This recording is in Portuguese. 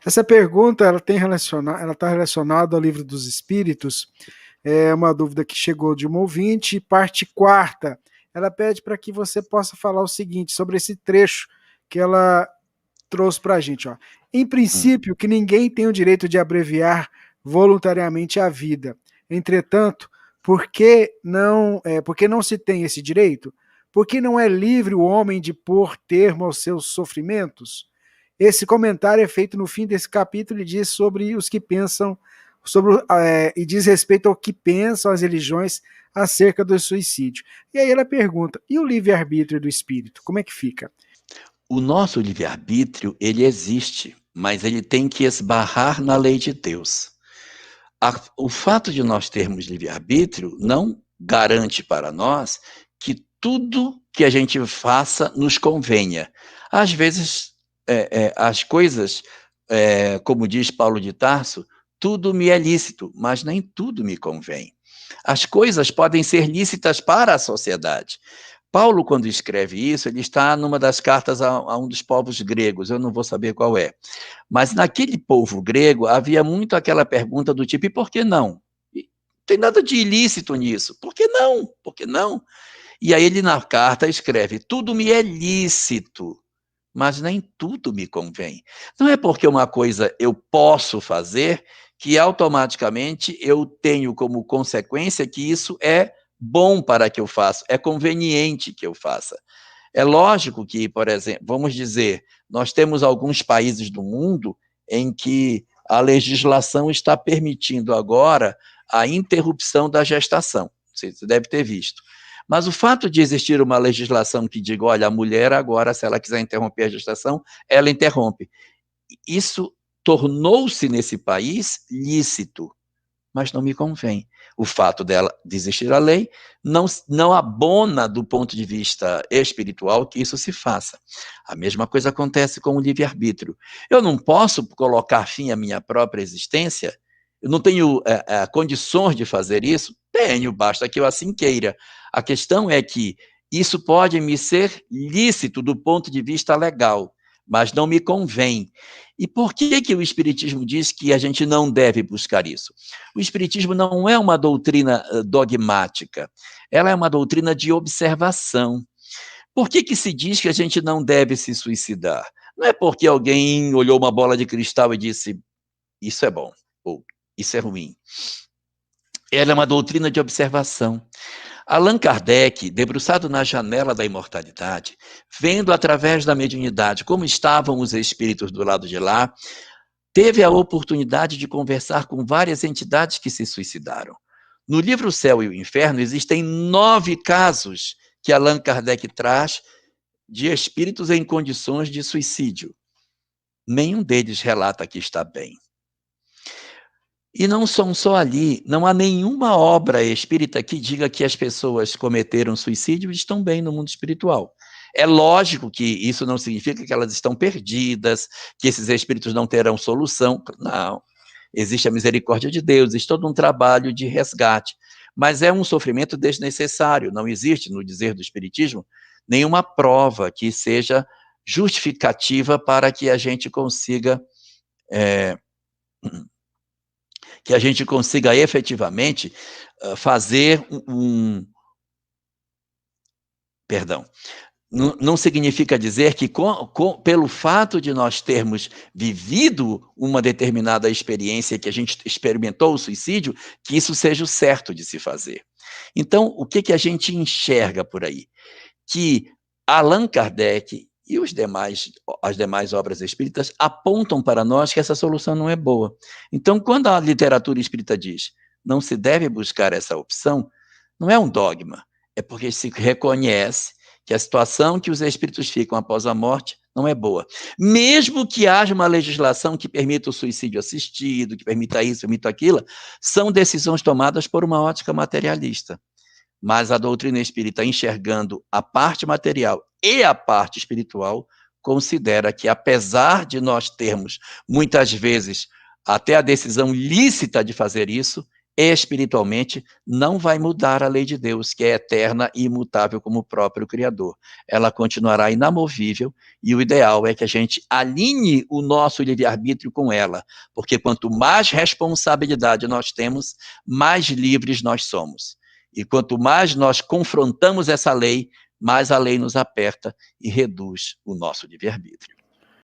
Essa pergunta ela está relacionada ao Livro dos Espíritos. É uma dúvida que chegou de uma ouvinte, parte quarta. Ela pede para que você possa falar o seguinte sobre esse trecho que ela trouxe para a gente. Ó. Em Hum. princípio, que ninguém tem o direito de abreviar voluntariamente a vida. Entretanto, porque não se tem esse direito? Porque não é livre o homem de pôr termo aos seus sofrimentos? Esse comentário é feito no fim desse capítulo e diz sobre os que pensam, e diz respeito ao que pensam as religiões acerca do suicídio. E aí ela pergunta: e o livre-arbítrio do espírito? Como é que fica? O nosso livre-arbítrio, ele existe, mas ele tem que esbarrar na lei de Deus. O fato de nós termos livre-arbítrio não garante para nós que tudo que a gente faça nos convenha. Às vezes, as coisas, como diz Paulo de Tarso, tudo me é lícito, mas nem tudo me convém. As coisas podem ser lícitas para a sociedade. Paulo, quando escreve isso, ele está numa das cartas a um dos povos gregos, eu não vou saber qual é. Mas naquele povo grego havia muito aquela pergunta do tipo: e por que não? E não tem nada de ilícito nisso. Por que não? Por que não? E aí ele na carta escreve: tudo me é lícito, mas nem tudo me convém. Não é porque uma coisa eu posso fazer que automaticamente eu tenho como consequência que isso é bom para que eu faça, é conveniente que eu faça. É lógico que, por exemplo, vamos dizer, nós temos alguns países do mundo em que a legislação está permitindo agora a interrupção da gestação. Você deve ter visto. Mas o fato de existir uma legislação que diga, olha, a mulher agora, se ela quiser interromper a gestação, ela interrompe. Isso tornou-se nesse país lícito, mas não me convém. O fato dela de existir a lei não abona do ponto de vista espiritual que isso se faça. A mesma coisa acontece com o livre-arbítrio. Eu não posso colocar fim à minha própria existência, eu não tenho condições de fazer isso? Tenho, basta que eu assim queira. A questão é que isso pode me ser lícito do ponto de vista legal, mas não me convém. E por que que o Espiritismo diz que a gente não deve buscar isso? O Espiritismo não é uma doutrina dogmática, ela é uma doutrina de observação. Por que que se diz que a gente não deve se suicidar? Não é porque alguém olhou uma bola de cristal e disse, isso é bom, ou isso é ruim. Ela é uma doutrina de observação. Allan Kardec, debruçado na janela da imortalidade, vendo através da mediunidade como estavam os espíritos do lado de lá, teve a oportunidade de conversar com várias entidades que se suicidaram. No livro O Céu e o Inferno, existem 9 casos que Allan Kardec traz de espíritos em condições de suicídio. Nenhum deles relata que está bem. E não são só ali, não há nenhuma obra espírita que diga que as pessoas cometeram suicídio e estão bem no mundo espiritual. É lógico que isso não significa que elas estão perdidas, que esses espíritos não terão solução. Não. Existe a misericórdia de Deus, existe todo um trabalho de resgate. Mas é um sofrimento desnecessário. Não existe, no dizer do Espiritismo, nenhuma prova que seja justificativa para que a gente consiga efetivamente fazer perdão, não significa dizer que pelo fato de nós termos vivido uma determinada experiência, que a gente experimentou o suicídio, que isso seja o certo de se fazer. Então, o que a gente enxerga por aí? Que Allan Kardec e as demais obras espíritas apontam para nós que essa solução não é boa. Então, quando a literatura espírita diz não se deve buscar essa opção, não é um dogma, é porque se reconhece que a situação que os espíritos ficam após a morte não é boa. Mesmo que haja uma legislação que permita o suicídio assistido, que permita isso, permita aquilo, são decisões tomadas por uma ótica materialista. Mas a doutrina espírita, enxergando a parte material e a parte espiritual, considera que, apesar de nós termos, muitas vezes, até a decisão lícita de fazer isso, espiritualmente, não vai mudar a lei de Deus, que é eterna e imutável como o próprio Criador. Ela continuará inamovível, e o ideal é que a gente alinhe o nosso livre-arbítrio com ela, porque quanto mais responsabilidade nós temos, mais livres nós somos. E quanto mais nós confrontamos essa lei, mais a lei nos aperta e reduz o nosso livre-arbítrio.